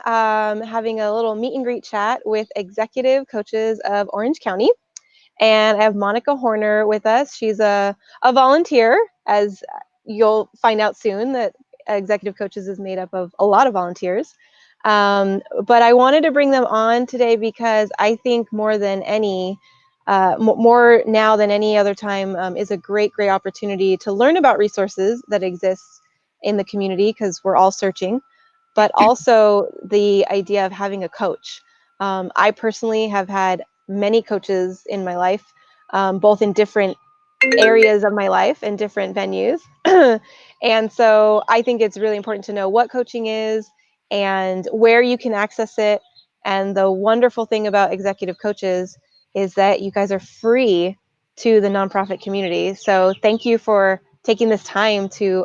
having a little meet and greet chat with executive coaches of Orange County. And I have Monica Horner with us. She's a volunteer, as you'll find out soon that executive coaches is made up of a lot of volunteers. But I wanted to bring them on today because I think more than any, more now than any other time, is a great opportunity to learn about resources that exist in the community, because we're all searching, but also the idea of having a coach. I personally have had many coaches in my life, both in different areas of my life and different venues. And so I think it's really important to know what coaching is and where you can access it. And the wonderful thing about executive coaches is that you guys are free to the nonprofit community. So thank you for taking this time to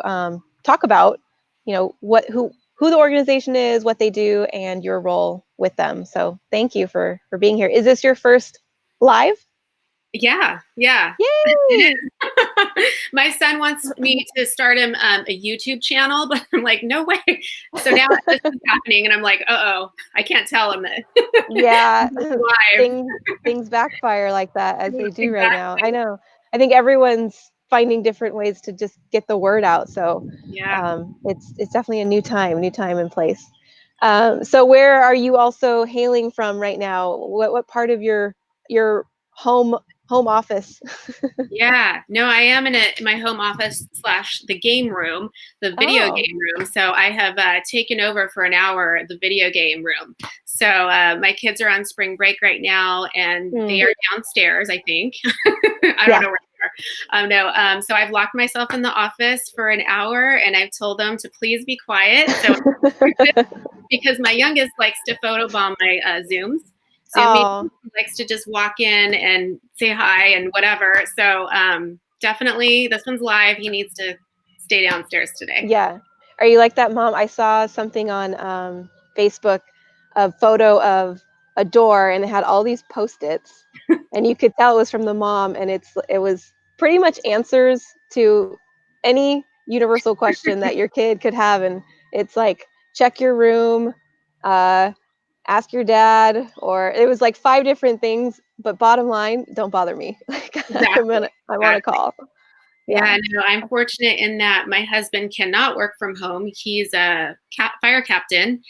talk about, who the organization is, what they do, and your role with them. So thank you for being here. Is this your first live? Yeah. Yay! My son wants me to start him a YouTube channel, but I'm like, no way. So now this is happening, and I'm like, uh-oh, I can't tell him that. Yeah, Live. things backfire like that, as they do right now. I Exactly. know. I think everyone's finding different ways to just get the word out. So Yeah. it's definitely a new time and place. So where are you also hailing from right now? What part of your home office? Yeah. No, I am in my home office / the game room, the video Oh. game room. So I have taken over for an hour the video game room. So my kids are on spring break right now, and they Hmm. are downstairs, I think. I don't Yeah. know where they are. No. So I've locked myself in the office for an hour, and I've told them to please be quiet. So because my youngest likes to photobomb my Zoom meetings. Oh, He likes to just walk in and say hi and whatever. So definitely, this one's live. He needs to stay downstairs today. yeah. Are you like that mom? I saw something on Facebook, a photo of a door, and it had all these Post-its, and you could tell it was from the mom, and it was pretty much answers to any universal question that your kid could have, and it's like, check your room, uh, ask your dad, or it was like 5 different things, but bottom line, don't bother me. Like, Exactly. I'm on a Exactly. call. Yeah. Yeah, no, I'm fortunate in that my husband cannot work from home. He's a fire captain.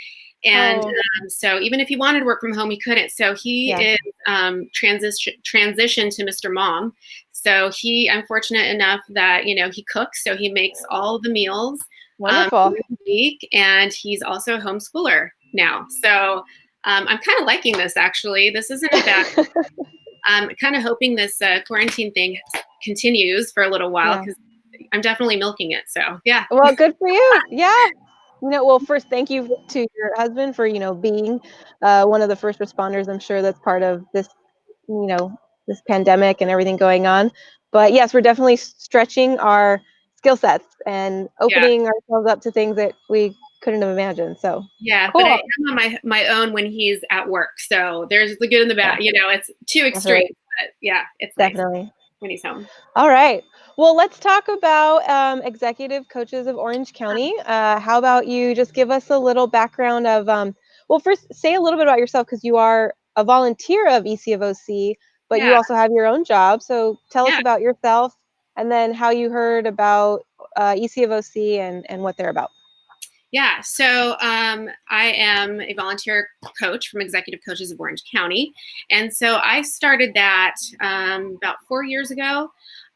And Oh, so even if he wanted to work from home, he couldn't. So he yeah. is transitioned to Mr. Mom. So I'm fortunate enough that, he cooks. So he makes all the meals Wonderful. during the week. And he's also a homeschooler now. So I'm kind of liking this, actually. This isn't a bad. I'm kind of hoping this quarantine thing continues for a little while, Yeah. because I'm definitely milking it. So yeah. Well, good for you. Yeah. Well, first, thank you to your husband for, being one of the first responders. I'm sure that's part of this, you know, this pandemic and everything going on. But yes, we're definitely stretching our skill sets and Yeah. opening ourselves up to things that we couldn't have imagined. So Yeah. But I cool. am on my own when he's at work. So there's the good and the Yeah, bad. It's two extremes, definitely. but yeah, it's nice Definitely. when he's home. All right. Well, let's talk about executive coaches of Orange County. How about you just give us a little background of, well, first say a little bit about yourself, because you are a volunteer of EC of OC, but you Yeah. also have your own job. So tell us Yeah. about yourself, and then how you heard about EC of OC and what they're about. Yeah, so I am a volunteer coach from Executive Coaches of Orange County. And so I started that about 4 years ago.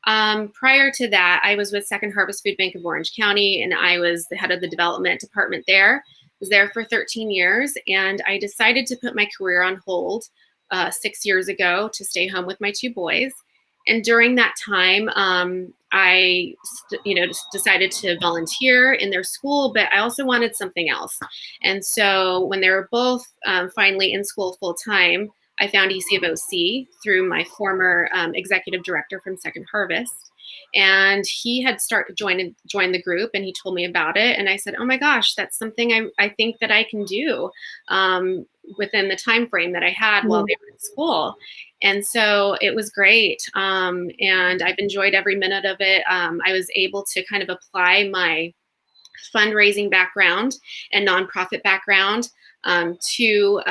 Prior to that, I was with Second Harvest Food Bank of Orange County, and I was the head of the development department there. I was there for 13 years, and I decided to put my career on hold 6 years ago to stay home with my two boys. And during that time, I, just decided to volunteer in their school, but I also wanted something else. And so when they were both finally in school full time, I found EC of OC through my former executive director from Second Harvest. And he had started joined the group, and he told me about it. And I said, oh my gosh, that's something I think that I can do within the time frame that I had while Mhm. they were in school. And so it was great. And I've enjoyed every minute of it. I was able to kind of apply my fundraising background and nonprofit background to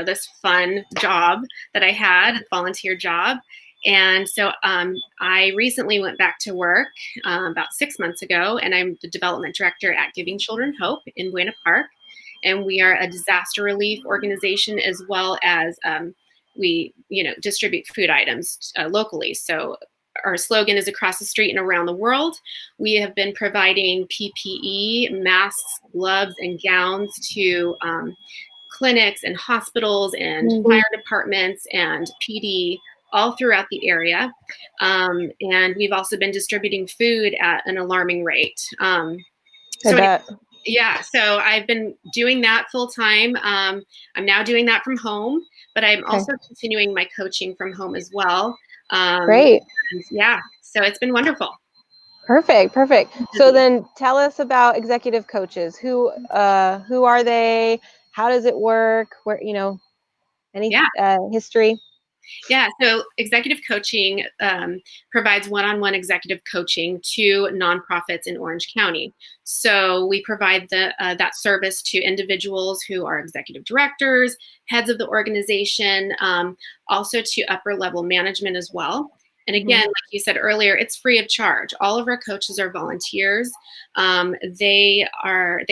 this fun job that I had, a volunteer job. And so I recently went back to work about 6 months ago, and I'm the development director at Giving Children Hope in Buena Park. And we are a disaster relief organization, as well as we distribute food items locally. So our slogan is across the street and around the world. We have been providing PPE, masks, gloves, and gowns to clinics and hospitals and fire departments and PD all throughout the area. And we've also been distributing food at an alarming rate. Yeah, so I've been doing that full time. I'm now doing that from home, but I'm also continuing my coaching from home as well. Great. Yeah, so it's been wonderful. Perfect. So then tell us about executive coaches. Who are they? How does it work? Where, any history? Yeah, so executive coaching provides one-on-one executive coaching to nonprofits in Orange County. So we provide that service to individuals who are executive directors, heads of the organization, also to upper level management as well. And again, like you said earlier, it's free of charge. All of our coaches are volunteers. They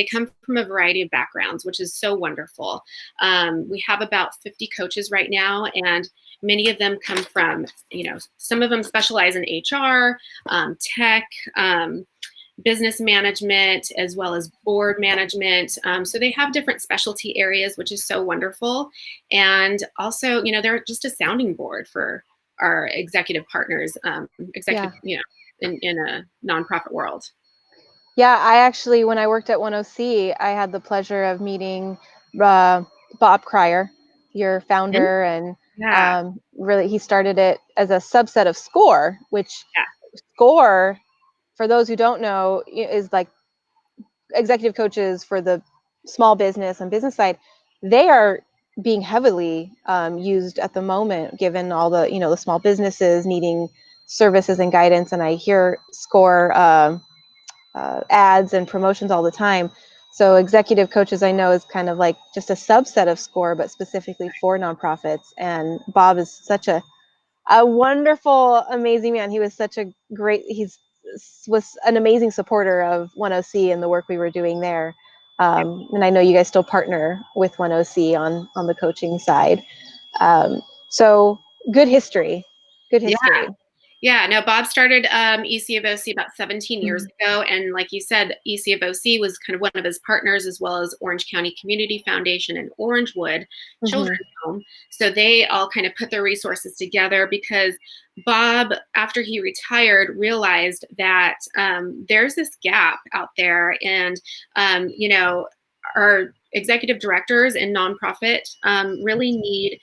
come from a variety of backgrounds, which is so wonderful. We have about 50 coaches right now, and many of them come from, some of them specialize in HR, tech, business management, as well as board management. So they have different specialty areas, which is so wonderful. And also, they're just a sounding board for our executive partners, in a nonprofit world. Yeah, I actually, when I worked at 10C, I had the pleasure of meeting Bob Cryer, your founder, and really he started it as a subset of SCORE, which SCORE, for those who don't know, is like executive coaches for the small business and business side. They are being heavily used at the moment, given all the the small businesses needing services and guidance. And I hear SCORE ads and promotions all the time. So executive coaches, I know, is kind of like just a subset of SCORE, but specifically for nonprofits. And Bob is such a wonderful, amazing man. He was such a great, was an amazing supporter of 10C and the work we were doing there. And I know you guys still partner with 10C on the coaching side. So good history. Yeah, no, Bob started EC of OC about 17 years ago. And like you said, EC of OC was kind of one of his partners, as well as Orange County Community Foundation and Orangewood Children's Home. So they all kind of put their resources together, because Bob, after he retired, realized that there's this gap out there. And, our executive directors and nonprofit really need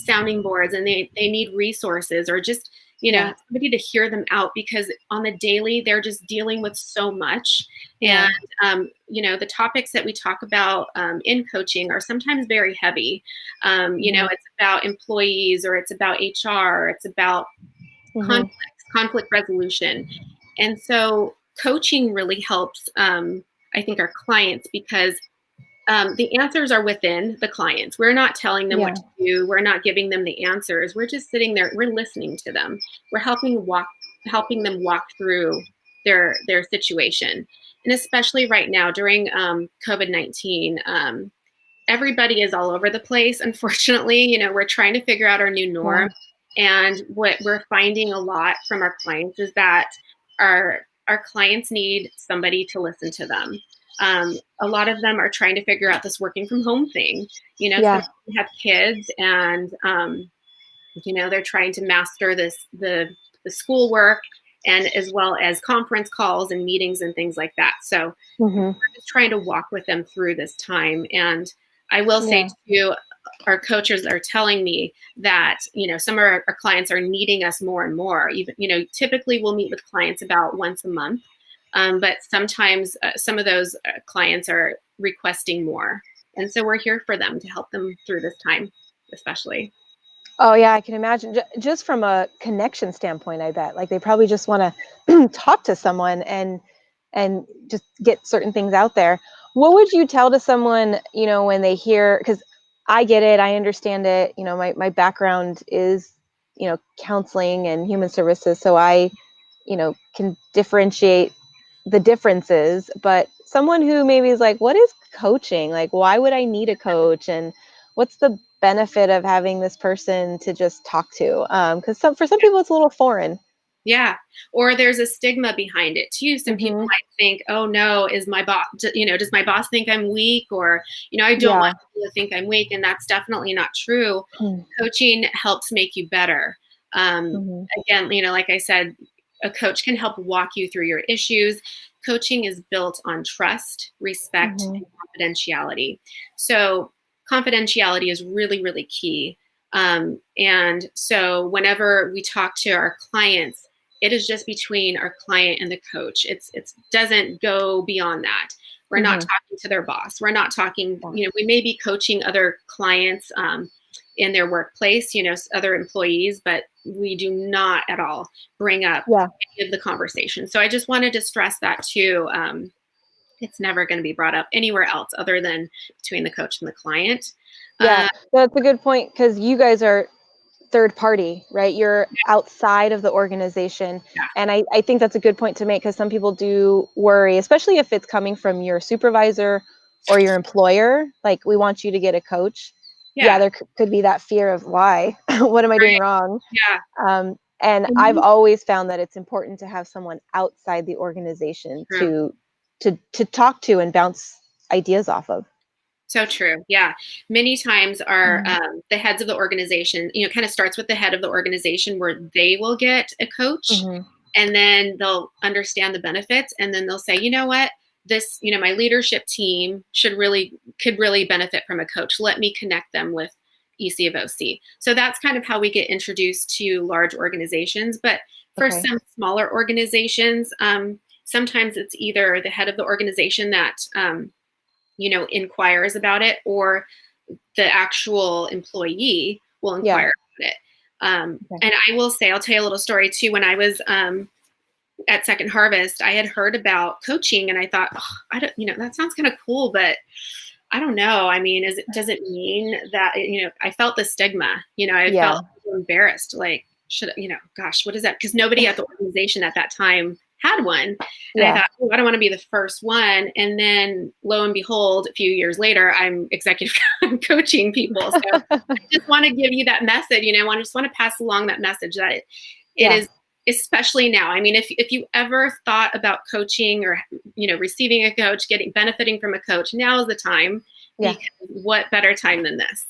sounding boards, and they need resources, or just somebody to hear them out, because on the daily they're just dealing with so much. And the topics that we talk about in coaching are sometimes very heavy. It's about employees, or it's about HR, it's about conflict resolution. And so coaching really helps, I think, our clients, because the answers are within the clients. We're not telling them what to do. We're not giving them the answers. We're just sitting there. We're listening to them. We're helping them walk through their situation. And especially right now during COVID-19, everybody is all over the place. Unfortunately, we're trying to figure out our new norm. And what we're finding a lot from our clients is that our clients need somebody to listen to them. A lot of them are trying to figure out this working from home thing. Some have kids, and they're trying to master the school work, and as well as conference calls and meetings and things like that. So we're just trying to walk with them through this time. And I will say too, our coaches are telling me that some of our clients are needing us more and more. Even typically we'll meet with clients about once a month. But sometimes some of those clients are requesting more. And so we're here for them to help them through this time, especially. Oh, yeah, I can imagine. Just from a connection standpoint, I bet. Like, they probably just want to talk to someone and just get certain things out there. What would you tell to someone, when they hear, because I get it, I understand it, my background is, counseling and human services, so I, can differentiate the differences, but someone who maybe is like, what is coaching? Like, why would I need a coach? And what's the benefit of having this person to just talk to? Because for some people, it's a little foreign. Yeah. Or there's a stigma behind it too. Some people Hmm. might think, oh no, is my boss, does my boss think I'm weak? Or, I don't want Yeah. people to think I'm weak. And that's definitely not true. Hmm. Coaching helps make you better. Hmm. Again, like I said, a coach can help walk you through your issues. Coaching is built on trust, respect, Hmm. and confidentiality. So, confidentiality is really, really key. And so, whenever we talk to our clients, it is just between our client and the coach. It doesn't go beyond that. We're not Hmm. talking to their boss. We're not talking. Yeah. We may be coaching other clients in their workplace, other employees, but we do not at all bring up Yeah. any of the conversation. So I just wanted to stress that too. It's never going to be brought up anywhere else other than between the coach and the client. Yeah. Uh, That's a good point because you guys are third party, right? You're outside of the organization. yeah, And I think that's a good point to make because some people do worry, especially if it's coming from your supervisor or your employer. Like, we want you to get a coach. Yeah, yeah, there could be that fear of why, what am I doing right, wrong? yeah. And I've Mhm. always found that it's important to have someone outside the organization True. to talk to and bounce ideas off of. So true. Yeah. Many times our Mhm. the heads of the organization, kind of starts with the head of the organization where they will get a coach Mhm. and then they'll understand the benefits and then they'll say, you know what, this, my leadership team could really benefit from a coach. Let me connect them with EC of OC. So that's kind of how we get introduced to large organizations. But for Okay. some smaller organizations, sometimes it's either the head of the organization that inquires about it, or the actual employee will Yeah. inquire about it. Okay. And I will say, I'll tell you a little story too. When I was at Second Harvest, I had heard about coaching, and I thought, oh, I don't, that sounds kind of cool, but I don't know. I mean, does it mean that, I felt the stigma, I Yeah. felt embarrassed. Like, gosh, what is that? Because nobody at the organization at that time had one. And I Yeah. thought, oh, I don't want to be the first one. And then lo and behold, a few years later, I'm executive I'm coaching people. So I just want to give you that message, I just want to pass along that message that it Yeah. is, especially now. I mean, if you ever thought about coaching or receiving a coach, benefiting from a coach, now is the time, Yeah. because what better time than this?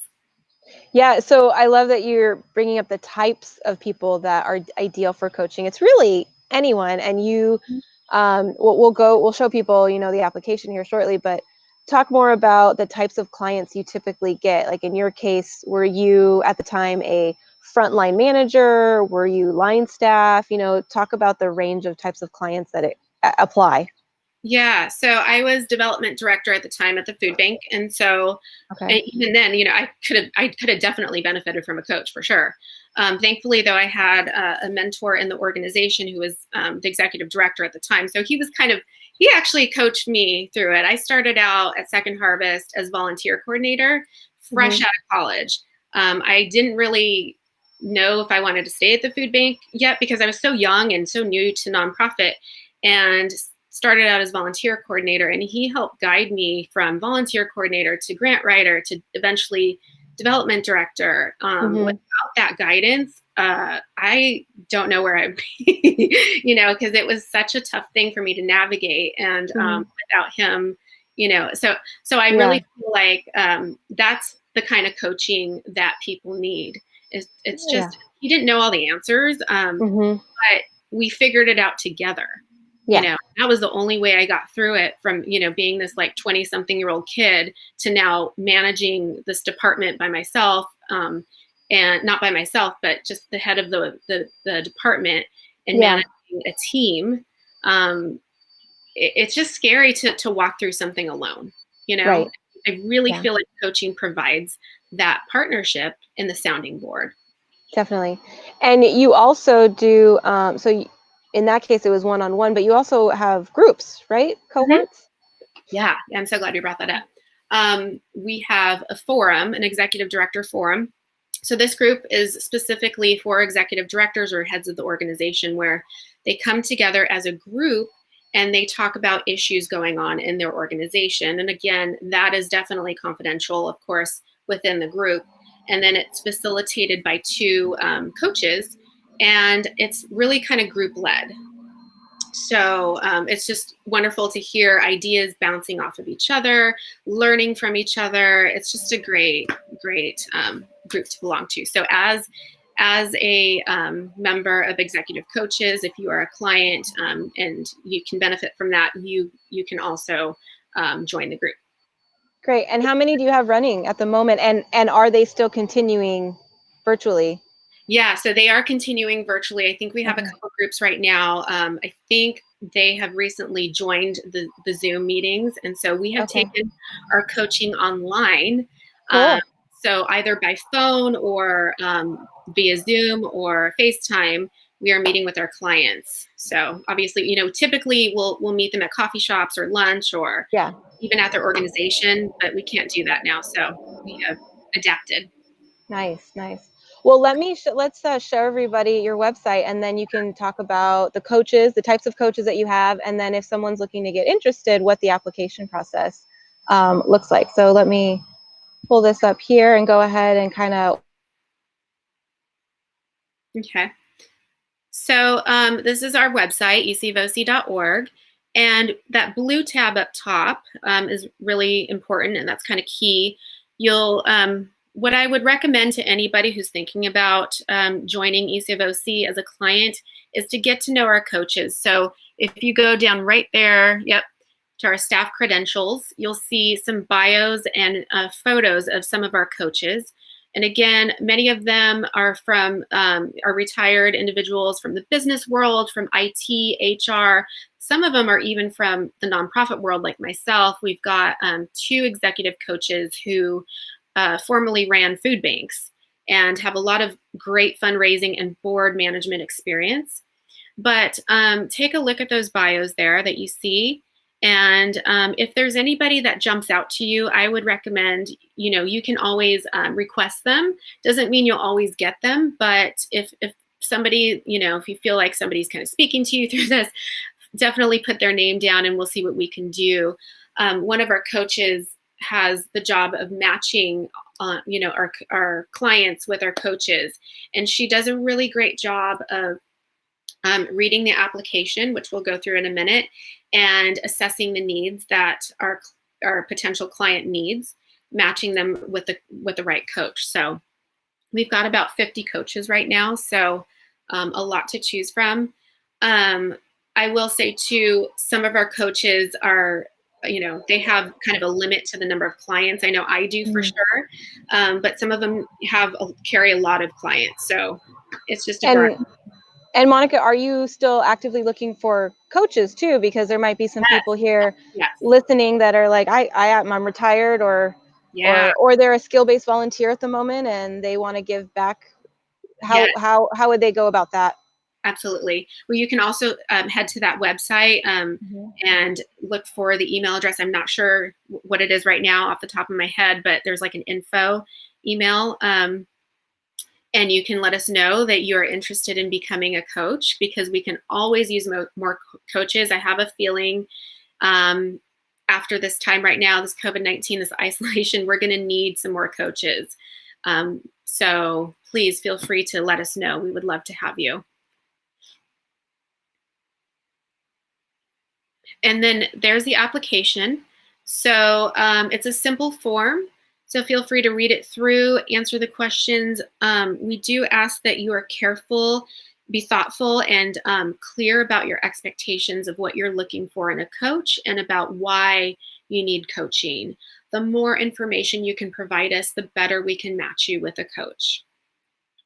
Yeah, so I love that you're bringing up the types of people that are ideal for coaching. It's really anyone, and we'll show people, the application here shortly, but talk more about the types of clients you typically get. Like in your case, were you at the time a frontline manager? Were you line staff? Talk about the range of types of clients that apply. Yeah, so I was development director at the time at the food bank, and so Okay. and even then, I could have definitely benefited from a coach for sure. Thankfully, though, I had a mentor in the organization who was the executive director at the time, so he actually coached me through it. I started out at Second Harvest as volunteer coordinator, fresh Hmm. out of college. I didn't really know if I wanted to stay at the food bank yet because I was so young and so new to nonprofit, and started out as volunteer coordinator, and he helped guide me from volunteer coordinator to grant writer to eventually development director. Hmm. Without that guidance, I don't know where I'd be, because it was such a tough thing for me to navigate. And Hmm. without him, so I Yeah. really feel like that's the kind of coaching that people need. It's Yeah. just, he didn't know all the answers, Hmm. but we figured it out together. Yeah. That was the only way I got through it, from being this like 20 something year old kid to now managing this department by myself, and not by myself, but just the head of the department and Yeah. managing a team. um, it's just scary to walk through something alone. you know Right. I really Yeah. feel like coaching provides that partnership in the sounding board. Definitely. And you also do, in that case, it was one-on-one, but you also have groups, right? Mhm. Cohorts? Yeah, I'm so glad you brought that up. We have a forum, an executive director forum. So this group is specifically for executive directors or heads of the organization, where they come together as a group and they talk about issues going on in their organization. And again, that is definitely confidential, of course, within the group. And then it's facilitated by two coaches, and it's really kind of group led. So it's just wonderful to hear ideas bouncing off of each other, learning from each other. It's just a great, great group to belong to. So as a member of Executive Coaches, if you are a client and you can benefit from that, you can also join the group. Great. And how many do you have running at the moment? And are they still continuing virtually? Yeah, so they are continuing virtually. I think we have a couple groups right now. I think they have recently joined the Zoom meetings. And so we have taken our coaching online. Cool. So either by phone or via Zoom or FaceTime, we are meeting with our clients. So obviously, typically we'll meet them at coffee shops or lunch or even at their organization, but we can't do that now. So we have adapted. Nice, nice. Well, let's show everybody your website, and then you can talk about the coaches, the types of coaches that you have, and then if someone's looking to get interested, what the application process looks like. So let me pull this up here and go ahead and kind of. Okay. So this is our website, ecvoc.org. And that blue tab up top is really important, and that's kind of key. What I would recommend to anybody who's thinking about joining ECVOC as a client is to get to know our coaches. So if you go down right there, to our staff credentials, you'll see some bios and photos of some of our coaches. And again, many of them are from are retired individuals from the business world, from IT, HR. Some of them are even from the nonprofit world, like myself. We've got two executive coaches who formerly ran food banks and have a lot of great fundraising and board management experience. But take a look at those bios there that you see. And if there's anybody that jumps out to you, I would recommend, you can always request them. Doesn't mean you'll always get them, but if somebody, if you feel like somebody's kind of speaking to you through this, definitely put their name down and we'll see what we can do. One of our coaches has the job of matching, our clients with our coaches, and she does a really great job of reading the application, which we'll go through in a minute, and assessing the needs that our potential client needs, matching them with the right coach. So we've got about 50 coaches right now, so a lot to choose from. I will say too, some of our coaches are, they have kind of a limit to the number of clients. I know I do for sure, but some of them carry a lot of clients, so it's just a variety. And Monica, are you still actively looking for coaches too? Because there might be some people here listening that are like, I'm retired, or they're a skill-based volunteer at the moment and they want to give back. How would they go about that? Absolutely. Well, you can also head to that website and look for the email address. I'm not sure what it is right now off the top of my head, but there's like an info email. And you can let us know that you're interested in becoming a coach, because we can always use more coaches. I have a feeling after this time right now, this COVID-19, this isolation, we're going to need some more coaches. So please feel free to let us know. We would love to have you. And then there's the application. So it's a simple form. So feel free to read it through, answer the questions. We do ask that you are careful, be thoughtful, and clear about your expectations of what you're looking for in a coach and about why you need coaching. The more information you can provide us, the better we can match you with a coach.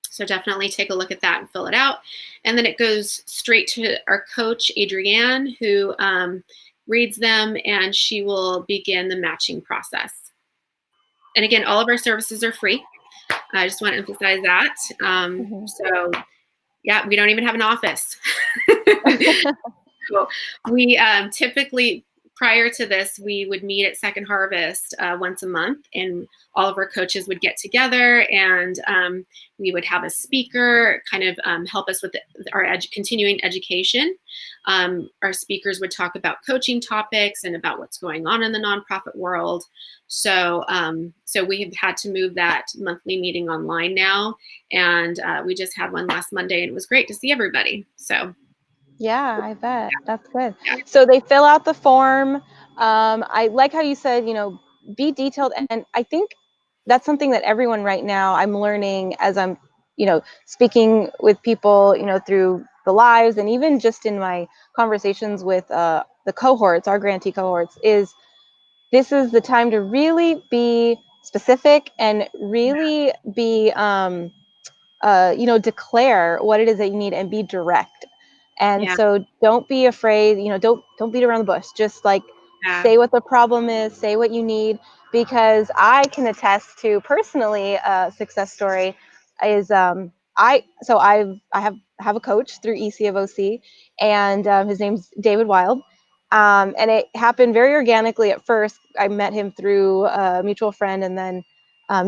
So definitely take a look at that and fill it out. And then it goes straight to our coach, Adrienne, who reads them, and she will begin the matching process. And again, all of our services are free. I just want to emphasize that. So yeah, we don't even have an office. So we typically prior to this, we would meet at Second Harvest once a month, and all of our coaches would get together, and we would have a speaker kind of help us with our continuing education. Our speakers would talk about coaching topics and about what's going on in the nonprofit world. So, so we have had to move that monthly meeting online now, and we just had one last Monday, and it was great to see everybody. So. Yeah, I bet. That's good. Yeah. So they fill out the form. I like how you said, be detailed. And I think that's something that everyone right now, I'm learning as I'm, speaking with people, through the lives and even just in my conversations with the cohorts, our grantee cohorts, is this is the time to really be specific and really be, declare what it is that you need and be direct. And Yeah. so don't be afraid, don't beat around the bush. Just like Yeah. say what the problem is, say what you need, because I can attest to personally a success story is I have a coach through EC of OC, and his name's David Wild. And it happened very organically at first. I met him through a mutual friend, and then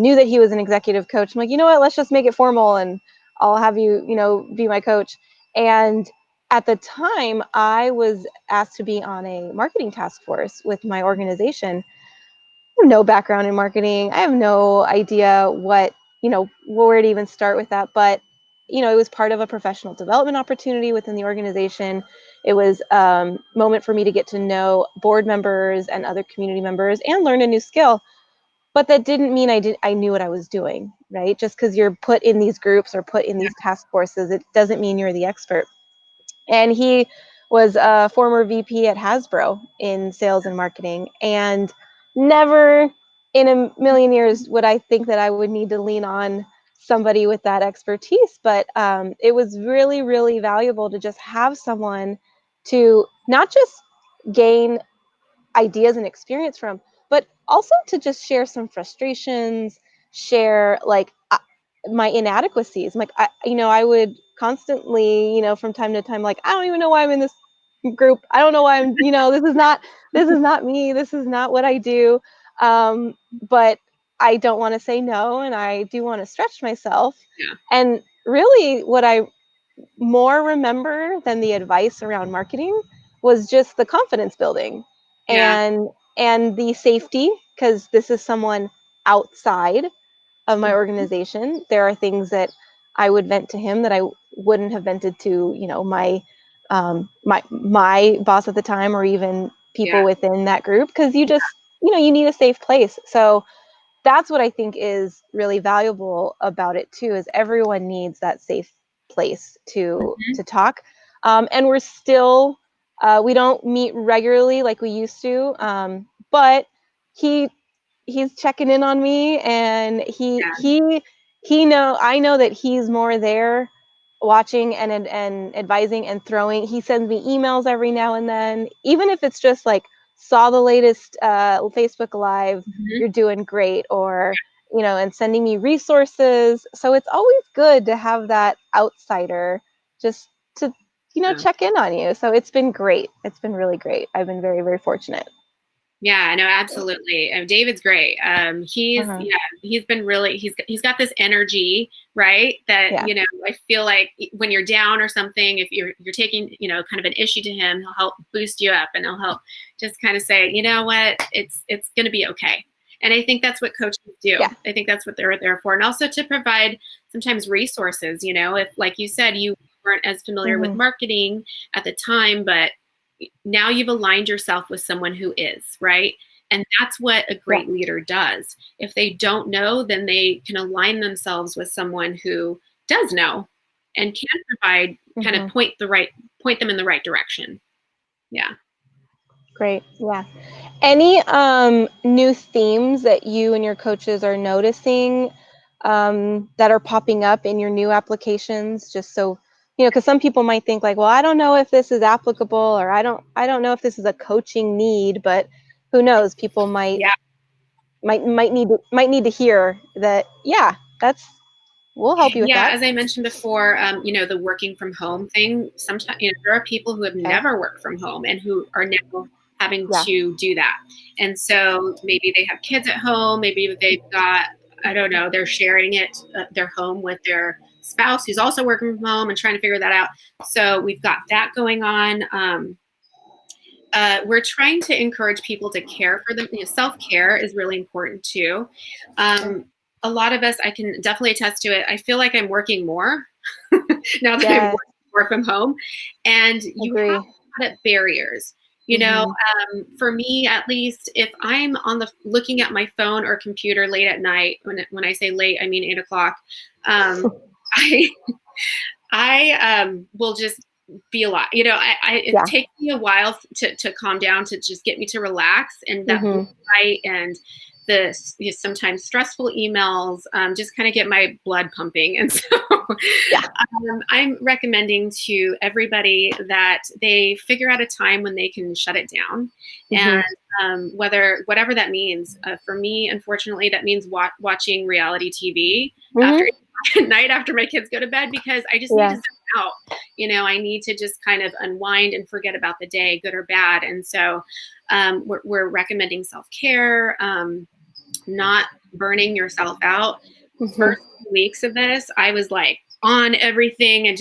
knew that he was an executive coach. I'm like, you know what, let's just make it formal and I'll have you, be my coach. And at the time, I was asked to be on a marketing task force with my organization. I have no background in marketing. I have no idea where to even start with that. But, it was part of a professional development opportunity within the organization. It was a moment for me to get to know board members and other community members and learn a new skill. But that didn't mean I knew what I was doing, right? Just because you're put in these groups or put in these task forces, it doesn't mean you're the expert. And he was a former VP at Hasbro in sales and marketing. And never in a million years would I think that I would need to lean on somebody with that expertise. But it was really, really valuable to just have someone to not just gain ideas and experience from, but also to just share some frustrations, share like my inadequacies. Like I would constantly, from time to time, like I don't even know why I'm in this group. I don't know why I'm, this is not me. This is not what I do. But I don't want to say no, and I do want to stretch myself. Yeah. And really, what I more remember than the advice around marketing was just the confidence building Yeah. and the safety, because this is someone outside of my organization. There are things that I would vent to him that I wouldn't have vented to, my boss at the time, or even people Yeah. within that group, because you just, you need a safe place. So that's what I think is really valuable about it too, is everyone needs that safe place to talk. And we're still we don't meet regularly like we used to, but he's checking in on me, and I know that he's more there watching and advising and throwing. He sends me emails every now and then, even if it's just like, saw the latest Facebook Live, you're doing great, or and sending me resources. So it's always good to have that outsider just to check in on you. So it's been great. It's been really great. I've been very, very fortunate. Yeah, no, absolutely. David's great. He's been really, he's got this energy, right? That, I feel like when you're down or something, if you're taking, kind of an issue to him, he'll help boost you up, and he'll help just kind of say, you know what, it's going to be okay. And I think that's what coaches do. Yeah. I think that's what they're there for. And also to provide sometimes resources, if, like you said, you weren't as familiar with marketing at the time, but now you've aligned yourself with someone who is, right? And that's what a great leader does. If they don't know, then they can align themselves with someone who does know and can provide, kind of point them in the right direction. Yeah. Great. Yeah. Any new themes that you and your coaches are noticing that are popping up in your new applications? Just so, because some people might think like, well, I don't know if this is applicable, or I don't know if this is a coaching need, but who knows? People might need to hear that. Yeah, we'll help you with that. As I mentioned before, the working from home thing. Sometimes, there are people who have never worked from home and who are now having Yeah. to do that. And so maybe they have kids at home, maybe they've got, I don't know, they're sharing it, their home with their spouse who's also working from home and trying to figure that out. So we've got that going on. We're trying to encourage people to care for them. Self-care is really important too. A lot of us, I can definitely attest to it. I feel like I'm working more now that I'm Yes. working more from home, and you Agree. have to put up barriers. For me at least, if I'm looking at my phone or computer late at night, when I say late, I mean 8 o'clock, I will just be a lot. It takes me a while to calm down, to just get me to relax, and that blue light and the sometimes stressful emails just kind of get my blood pumping. And so I'm recommending to everybody that they figure out a time when they can shut it down. And whatever that means. For me, unfortunately, that means watching reality TV after at night after my kids go to bed, because I just need to zone out. I need to just kind of unwind and forget about the day, good or bad. And so we're recommending self-care, not burning yourself out. First 2 weeks of this, I was like on everything and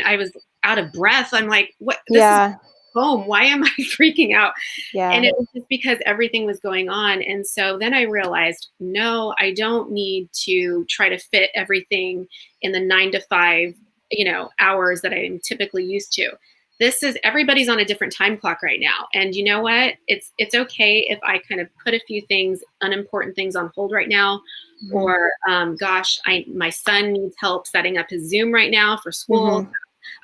I was out of breath. I'm like, what? This is home. Why am I freaking out? And it was just because everything was going on. And so then I realized, no, I don't need to try to fit everything in the 9 to 5, hours that I'm typically used to. Everybody's on a different time clock right now. And you know what? It's okay if I kind of put a few things, unimportant things, on hold right now. Or, my son needs help setting up his Zoom right now for school. So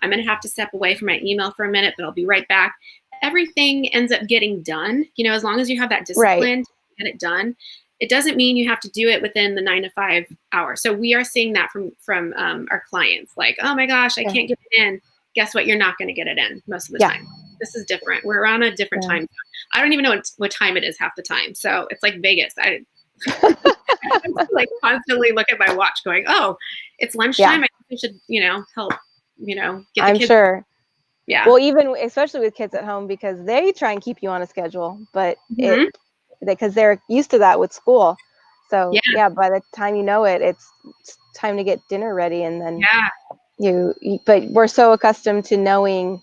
I'm going to have to step away from my email for a minute, but I'll be right back. Everything ends up getting done, as long as you have that discipline to get it done. It doesn't mean you have to do it within the 9 to 5 hours. So we are seeing that from our clients, like, oh my gosh, I can't get it in. Guess what? You're not going to get it in most of the time. This is different. We're on a different time zone. I don't even know what time it is half the time. So it's like Vegas. I like constantly look at my watch going, oh, it's lunchtime. I think we should, help, get the I'm kids. sure. Yeah. Well, even especially with kids at home, because they try and keep you on a schedule, but because they're used to that with school. So by the time you know it, it's time to get dinner ready, and then but we're so accustomed to knowing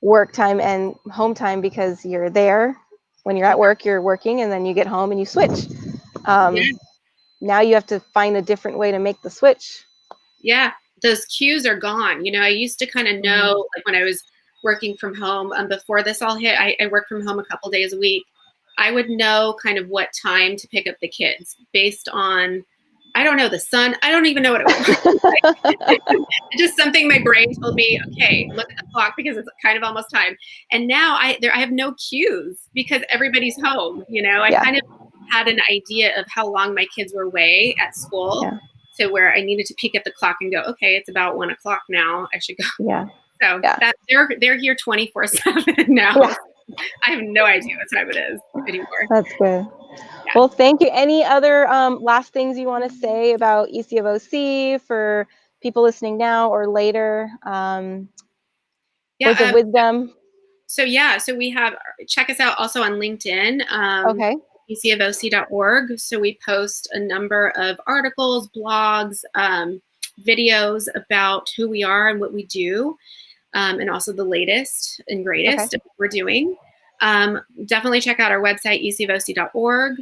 work time and home time, because you're there when you're at work, you're working, and then you get home and you switch. Now you have to find a different way to make the switch. Yeah, those cues are gone. I used to kind of know, like when I was working from home, before this all hit, I worked from home a couple days a week. I would know kind of what time to pick up the kids based on, I don't know, the sun. I don't even know what it was. Just something my brain told me, okay, look at the clock because it's kind of almost time. And now I have no cues because everybody's home. I kind of had an idea of how long my kids were away at school. So where I needed to peek at the clock and go, okay, it's about 1 o'clock now. I should go. So that they're here 24/7 now. I have no idea what time it is anymore. That's good. Well, thank you. Any other last things you want to say about EC of OC for people listening now or later? Words of wisdom. So we have, check us out also on LinkedIn. ecofOC.org. So we post a number of articles, blogs, videos about who we are and what we do, and also the latest and greatest of what we're doing. Definitely check out our website, ecofOC.org.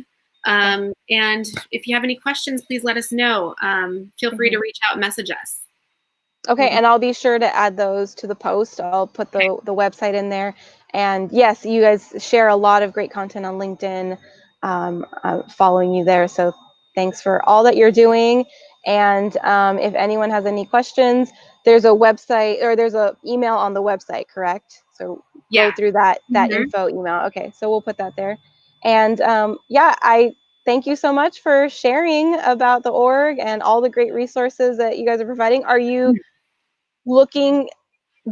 And if you have any questions, please let us know. Feel free to reach out and message us. Okay, and I'll be sure to add those to the post. I'll put the website in there. And yes, you guys share a lot of great content on LinkedIn. I'm following you there. So thanks for all that you're doing. And if anyone has any questions, there's a website, or there's an email on the website, correct? So go through that info email. Okay, so we'll put that there. And I thank you so much for sharing about the org and all the great resources that you guys are providing. Are you looking,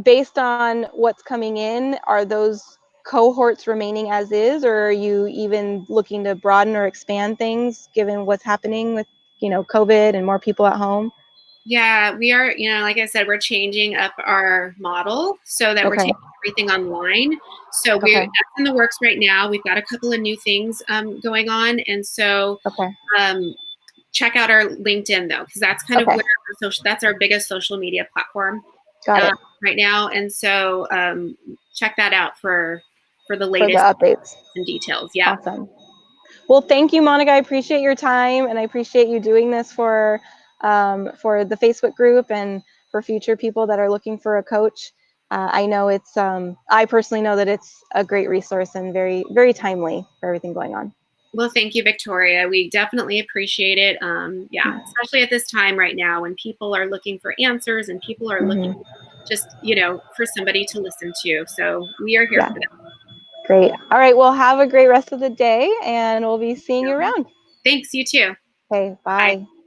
based on what's coming in, are those cohorts remaining as is, or are you even looking to broaden or expand things given what's happening with, COVID and more people at home? Yeah, we are, like I said, we're changing up our model so that we're Okay. taking everything online. So Okay. that's in the works right now. We've got a couple of new things going on. And so Okay. check out our LinkedIn though, because that's kind of Okay. where that's our biggest social media platform Got it. right now. And so check that out for the For the latest updates. and details. Yeah. Awesome. Well, thank you, Monica. I appreciate your time, and I appreciate you doing this for the Facebook group and for future people that are looking for a coach. I know it's, I personally know that it's a great resource and very, very timely for everything going on. Well, thank you, Victoria. We definitely appreciate it. Yeah, especially at this time right now when people are looking for answers and people are looking just, for somebody to listen to. So we are here Yeah. for them. Great. All right. Well, have a great rest of the day, and we'll be seeing you around. Thanks, you too. Okay. Bye. Bye.